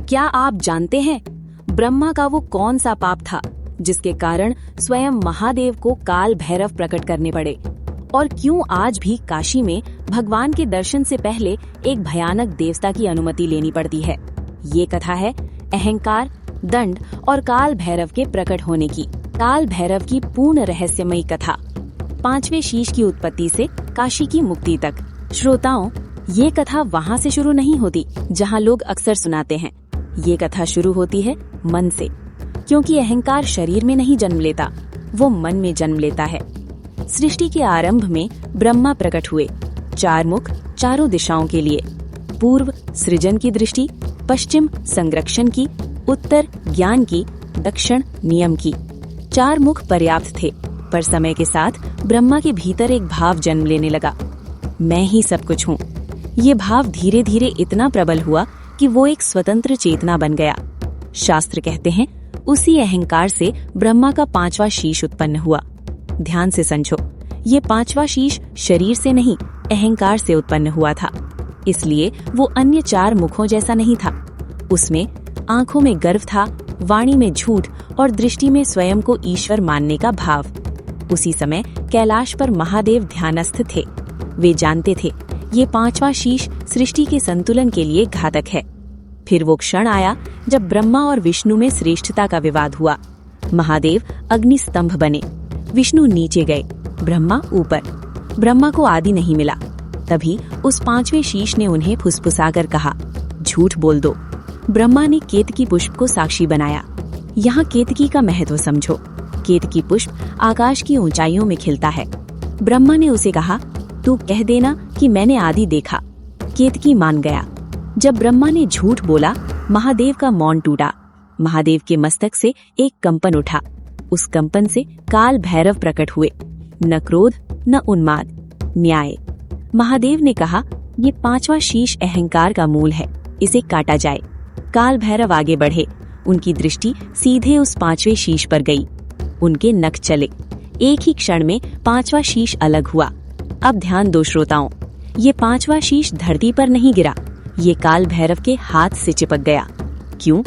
क्या आप जानते हैं ब्रह्मा का वो कौन सा पाप था जिसके कारण स्वयं महादेव को काल भैरव प्रकट करने पड़े? और क्यों आज भी काशी में भगवान के दर्शन से पहले एक भयानक देवता की अनुमति लेनी पड़ती है? ये कथा है अहंकार, दंड और काल भैरव के प्रकट होने की। काल भैरव की पूर्ण रहस्यमयी कथा, 5वें शीश की उत्पत्ति से काशी की मुक्ति तक। श्रोताओं, ये कथा वहाँ से शुरू नहीं होती जहाँ लोग अक्सर सुनाते हैं। ये कथा शुरू होती है मन से, क्योंकि अहंकार शरीर में नहीं जन्म लेता, वो मन में जन्म लेता है। सृष्टि के आरंभ में ब्रह्मा प्रकट हुए, 4 मुख चारों दिशाओं के लिए। पूर्व सृजन की दृष्टि, पश्चिम संरक्षण की, उत्तर ज्ञान की, दक्षिण नियम की। 4 मुख पर्याप्त थे, पर समय के साथ ब्रह्मा के भीतर एक भाव जन्म लेने लगा, मैं ही सब कुछ हूँ। ये भाव धीरे धीरे इतना प्रबल हुआ कि वो एक स्वतंत्र चेतना बन गया। शास्त्र कहते हैं उसी अहंकार से ब्रह्मा का 5वां शीश उत्पन्न हुआ। ध्यान से समझो, ये 5वां शीश शरीर से नहीं, अहंकार से उत्पन्न हुआ था। इसलिए वो अन्य 4 मुखों जैसा नहीं था। उसमें आंखों में गर्व था, वाणी में झूठ और दृष्टि में स्वयं को ईश्वर मानने का भाव। उसी समय कैलाश पर महादेव ध्यानस्थ थे। वे जानते थे ये 5वां शीश सृष्टि के संतुलन के लिए घातक है। फिर वो क्षण आया जब ब्रह्मा और विष्णु में श्रेष्ठता का विवाद हुआ। महादेव अग्नि स्तंभ बने, विष्णु नीचे गए, ब्रह्मा ऊपर। ब्रह्मा को आदि नहीं मिला। तभी उस 5वें शीश ने उन्हें फुसफुसाकर कहा, झूठ बोल दो। ब्रह्मा ने केतकी पुष्प को साक्षी बनाया। यहाँ केतकी का महत्व समझो। केतकी पुष्प आकाश की ऊंचाइयों में खिलता है। ब्रह्मा ने उसे कहा, तू कह देना कि मैंने आदि देखा। केतकी मान गया। जब ब्रह्मा ने झूठ बोला, महादेव का मौन टूटा। महादेव के मस्तक से एक कंपन उठा। उस कंपन से काल भैरव प्रकट हुए। न क्रोध न उन्माद, न्याय। महादेव ने कहा, ये 5वां शीश अहंकार का मूल है, इसे काटा जाए। काल भैरव आगे बढ़े। उनकी दृष्टि सीधे उस 5वें शीश पर गई। उनके नख चले। एक ही क्षण में 5वां शीश अलग हुआ। अब ध्यान दो श्रोताओं, ये 5वां शीश धरती पर नहीं गिरा, ये काल भैरव के हाथ से चिपक गया। क्यों?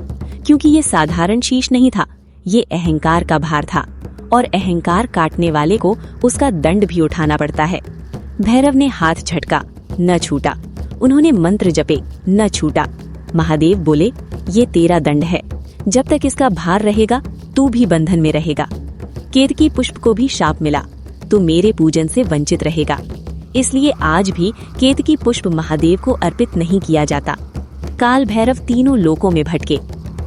क्योंकि ये साधारण शीश नहीं था, ये अहंकार का भार था, और अहंकार काटने वाले को उसका दंड भी उठाना पड़ता है। भैरव ने हाथ झटका, न छूटा। उन्होंने मंत्र जपे, न छूटा। महादेव बोले, ये तेरा दंड है, जब तक इसका भार रहेगा तू भी बंधन में रहेगा। केतकी पुष्प को भी शाप मिला, तू मेरे पूजन से वंचित रहेगा। इसलिए आज भी केतकी पुष्प महादेव को अर्पित नहीं किया जाता। काल भैरव तीनों लोकों में भटके।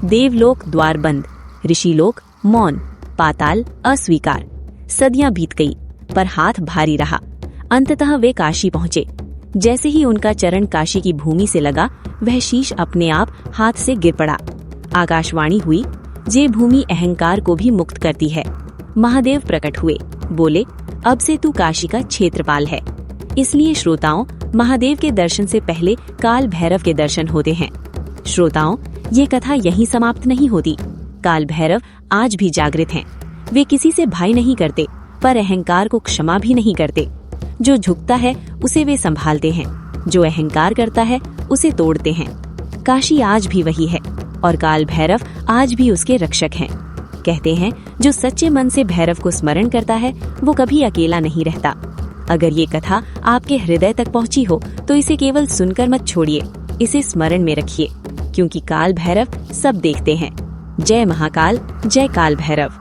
देवलोक द्वार बंद, ऋषिलोक मौन, पाताल अस्वीकार। सदियां बीत गई, पर हाथ भारी रहा। अंततः वे काशी पहुँचे। जैसे ही उनका चरण काशी की भूमि से लगा, वह शीश अपने आप हाथ से गिर पड़ा। आकाशवाणी हुई, जे भूमि अहंकार को भी मुक्त करती है। महादेव प्रकट हुए, बोले, अब से तू काशी का क्षेत्रपाल है। इसलिए श्रोताओं, महादेव के दर्शन से पहले काल भैरव के दर्शन होते हैं। श्रोताओं, ये कथा यहीं समाप्त नहीं होती। काल भैरव आज भी जागृत हैं। वे किसी से भय नहीं करते, पर अहंकार को क्षमा भी नहीं करते। जो झुकता है उसे वे संभालते हैं, जो अहंकार करता है उसे तोड़ते हैं। काशी आज भी वही है, और काल भैरव आज भी उसके रक्षक हैं। कहते हैं जो सच्चे मन से भैरव को स्मरण करता है वो कभी अकेला नहीं रहता। अगर ये कथा आपके हृदय तक पहुंची हो तो इसे केवल सुनकर मत छोड़िए, इसे स्मरण में रखिए, क्योंकि काल भैरव सब देखते हैं। जय महाकाल, जय काल भैरव।